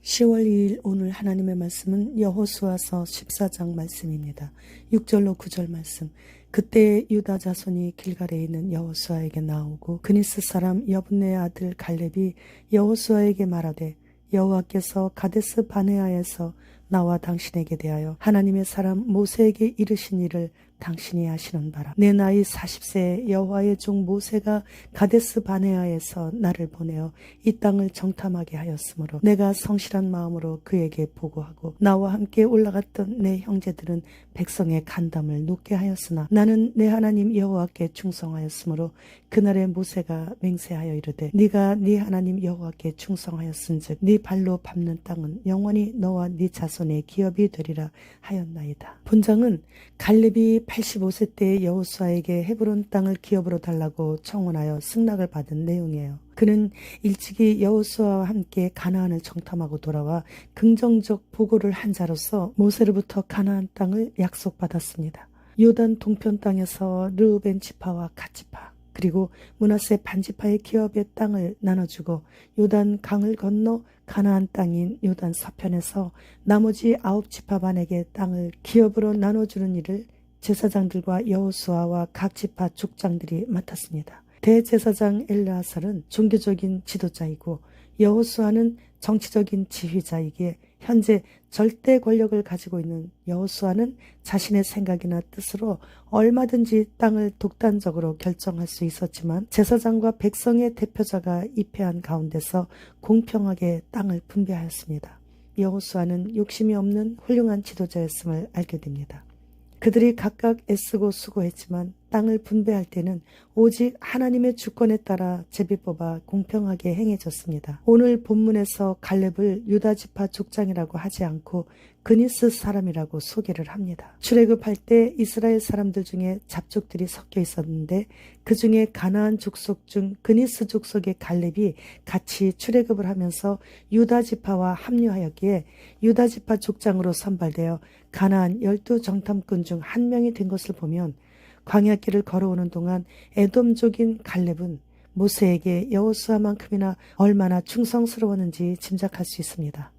10월 2일 오늘 하나님의 말씀은 여호수아서 14장 말씀입니다. 6절로 9절 말씀. 그때 유다 자손이 길갈에 있는 여호수아에게 나오고 그니스 사람 여분네의 아들 갈렙이 여호수아에게 말하되 여호와께서 가데스 바네아에서 나와 당신에게 대하여 하나님의 사람 모세에게 이르신 일을 당신이 아시는 바라. 내 나이 40세에 여호와의 종 모세가 가데스 바네아에서 나를 보내어 이 땅을 정탐하게 하였으므로 내가 성실한 마음으로 그에게 보고하고 나와 함께 올라갔던 내 형제들은 백성의 간담을 놓게 하였으나 나는 내 하나님 여호와께 충성하였으므로 그날에 모세가 맹세하여 이르되 네가 네 하나님 여호와께 충성하였은즉 네 발로 밟는 땅은 영원히 너와 네 자손의 기업이 되리라 하였나이다. 본장은 갈렙이 85세 때 여호수아에게 헤브론 땅을 기업으로 달라고 청원하여 승낙을 받은 내용이에요. 그는 일찍이 여호수아와 함께 가나안을 정탐하고 돌아와 긍정적 보고를 한 자로서 모세로부터 가나안 땅을 약속받았습니다. 요단 동편 땅에서 르우벤 지파와 갓 지파 그리고 므낫세 반지파의 기업의 땅을 나눠주고 요단 강을 건너 가나안 땅인 요단 서편에서 나머지 9지파 반에게 땅을 기업으로 나눠주는 일을 제사장들과 여호수아와 각 지파 족장들이 맡았습니다. 대제사장 엘르아살은 종교적인 지도자이고 여호수아는 정치적인 지휘자이기에 현재 절대 권력을 가지고 있는 여호수아는 자신의 생각이나 뜻으로 얼마든지 땅을 독단적으로 결정할 수 있었지만 제사장과 백성의 대표자가 입회한 가운데서 공평하게 땅을 분배하였습니다. 여호수아는 욕심이 없는 훌륭한 지도자였음을 알게 됩니다. 그들이 각각 애쓰고 수고했지만 땅을 분배할 때는 오직 하나님의 주권에 따라 제비 뽑아 공평하게 행해졌습니다. 오늘 본문에서 갈렙을 유다지파 족장이라고 하지 않고 그니스 사람이라고 소개를 합니다. 출애굽할 때 이스라엘 사람들 중에 잡족들이 섞여 있었는데 그 중에 가나안 족속 중 그니스 족속의 갈렙이 같이 출애굽을 하면서 유다지파와 합류하였기에 유다지파 족장으로 선발되어 가나안 12정탐꾼 중 한 명이 된 것을 보면 광야길을 걸어오는 동안 에돔족인 갈렙은 모세에게 여호수아만큼이나 얼마나 충성스러웠는지 짐작할 수 있습니다.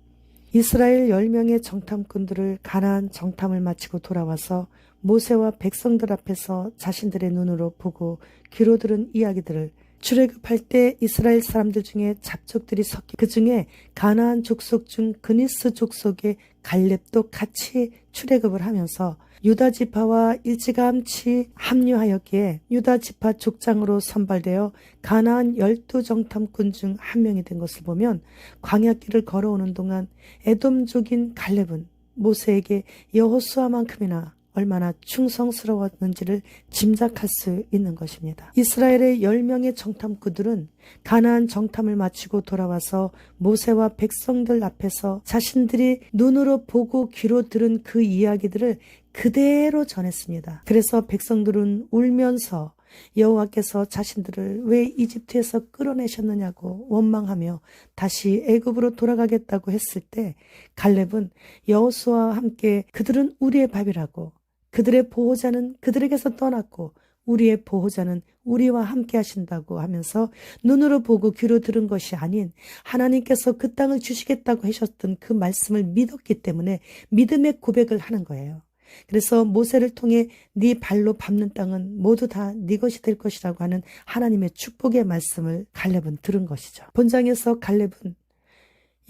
이스라엘 10명의 정탐꾼들을 가나안 정탐을 마치고 돌아와서 모세와 백성들 앞에서 자신들의 눈으로 보고 귀로 들은 이야기들을 출애굽할 때 이스라엘 사람들 중에 잡족들이 섞여 그 중에 가나안 족속 중 그니스 족속의 갈렙도 같이 출애굽을 하면서 유다지파와 일찌감치 합류하였기에 유다지파 족장으로 선발되어 가나안 12정탐꾼 중 한 명이 된 것을 보면 광야길을 걸어오는 동안 에돔족인 갈렙은 모세에게 여호수아만큼이나 얼마나 충성스러웠는지를 짐작할 수 있는 것입니다. 이스라엘의 10명의 정탐꾼들은 가나안 정탐을 마치고 돌아와서 모세와 백성들 앞에서 자신들이 눈으로 보고 귀로 들은 그 이야기들을 그대로 전했습니다. 그래서 백성들은 울면서 여호와께서 자신들을 왜 이집트에서 끌어내셨느냐고 원망하며 다시 애굽으로 돌아가겠다고 했을 때 갈렙은 여호수아와 함께 그들은 우리의 밥이라고 그들의 보호자는 그들에게서 떠났고 우리의 보호자는 우리와 함께 하신다고 하면서 눈으로 보고 귀로 들은 것이 아닌 하나님께서 그 땅을 주시겠다고 하셨던 그 말씀을 믿었기 때문에 믿음의 고백을 하는 거예요. 그래서 모세를 통해 네 발로 밟는 땅은 모두 다 네 것이 될 것이라고 하는 하나님의 축복의 말씀을 갈렙은 들은 것이죠. 본장에서 갈렙은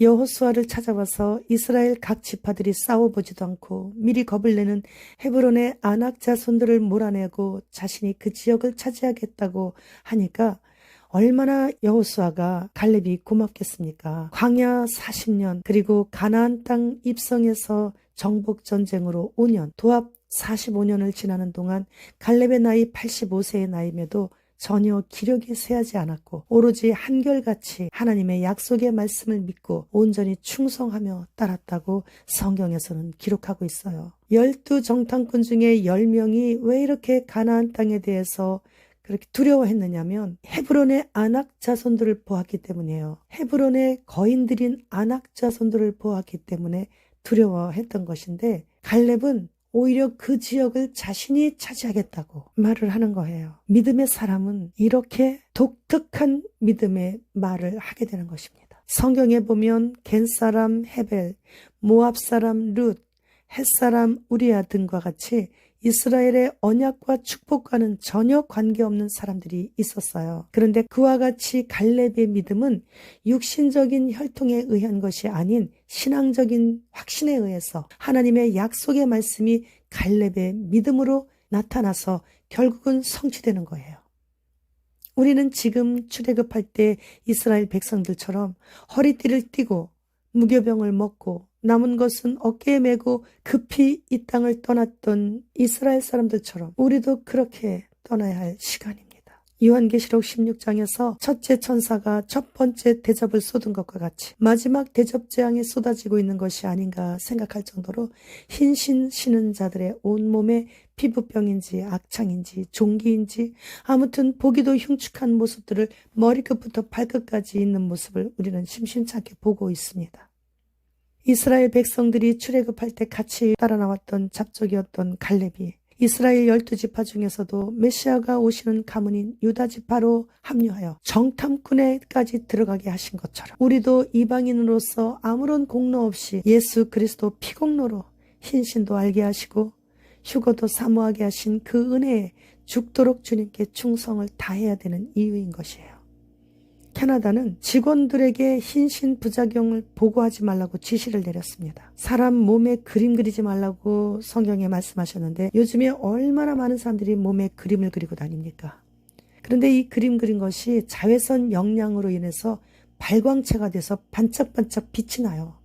여호수아를 찾아와서 이스라엘 각 지파들이 싸워보지도 않고 미리 겁을 내는 헤브론의 아낙 자손들을 몰아내고 자신이 그 지역을 차지하겠다고 하니까 얼마나 여호수아가 갈렙이 고맙겠습니까? 광야 40년 그리고 가나안 땅 입성에서 정복전쟁으로 5년 도합 45년을 지나는 동안 갈렙의 나이 85세의 나이임에도 전혀 기력이 쇠하지 않았고 오로지 한결같이 하나님의 약속의 말씀을 믿고 온전히 충성하며 따랐다고 성경에서는 기록하고 있어요. 12정탐꾼 중에 10명이 왜 이렇게 가나안 땅에 대해서 그렇게 두려워했느냐면 헤브론의 아낙 자손들을 보았기 때문이에요. 헤브론의 거인들인 아낙 자손들을 보았기 때문에 두려워했던 것인데 갈렙은 오히려 그 지역을 자신이 차지하겠다고 말을 하는 거예요. 믿음의 사람은 이렇게 독특한 믿음의 말을 하게 되는 것입니다. 성경에 보면 겐사람 헤벨, 모압사람 룻, 헷사람 우리아 등과 같이 이스라엘의 언약과 축복과는 전혀 관계없는 사람들이 있었어요. 그런데 그와 같이 갈렙의 믿음은 육신적인 혈통에 의한 것이 아닌 신앙적인 확신에 의해서 하나님의 약속의 말씀이 갈렙의 믿음으로 나타나서 결국은 성취되는 거예요. 우리는 지금 출애굽할 때 이스라엘 백성들처럼 허리띠를 띠고 무교병을 먹고 남은 것은 어깨에 메고 급히 이 땅을 떠났던 이스라엘 사람들처럼 우리도 그렇게 떠나야 할 시간입니다. 요한계시록 16장에서 첫째 천사가 첫 번째 대접을 쏟은 것과 같이 마지막 대접 재앙이 쏟아지고 있는 것이 아닌가 생각할 정도로 흰신 신은 자들의 온몸에 피부병인지 악창인지 종기인지 아무튼 보기도 흉측한 모습들을 머리끝부터 발끝까지 있는 모습을 우리는 심심찮게 보고 있습니다. 이스라엘 백성들이 출애굽할 때 같이 따라 나왔던 잡족이었던 갈렙이 이스라엘 12지파 중에서도 메시아가 오시는 가문인 유다지파로 합류하여 정탐꾼에까지 들어가게 하신 것처럼 우리도 이방인으로서 아무런 공로 없이 예수 그리스도 피공로로 흰신도 알게 하시고 휴거도 사모하게 하신 그 은혜에 죽도록 주님께 충성을 다해야 되는 이유인 것이에요. 캐나다는 직원들에게 흰신 부작용을 보고하지 말라고 지시를 내렸습니다. 사람 몸에 그림 그리지 말라고 성경에 말씀하셨는데 요즘에 얼마나 많은 사람들이 몸에 그림을 그리고 다닙니까? 그런데 이 그림 그린 것이 자외선 영향으로 인해서 발광체가 돼서 반짝반짝 빛이 나요.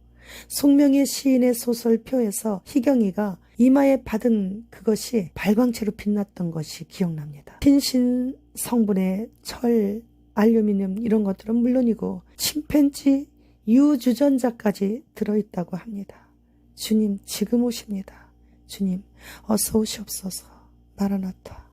송명의 시인의 소설표에서 희경이가 이마에 받은 그것이 발광체로 빛났던 것이 기억납니다. 흰신 성분의 철, 알루미늄 이런 것들은 물론이고 침팬지, 유주전자까지 들어있다고 합니다. 주님 지금 오십니다. 주님 어서 오시옵소서. 마라나타.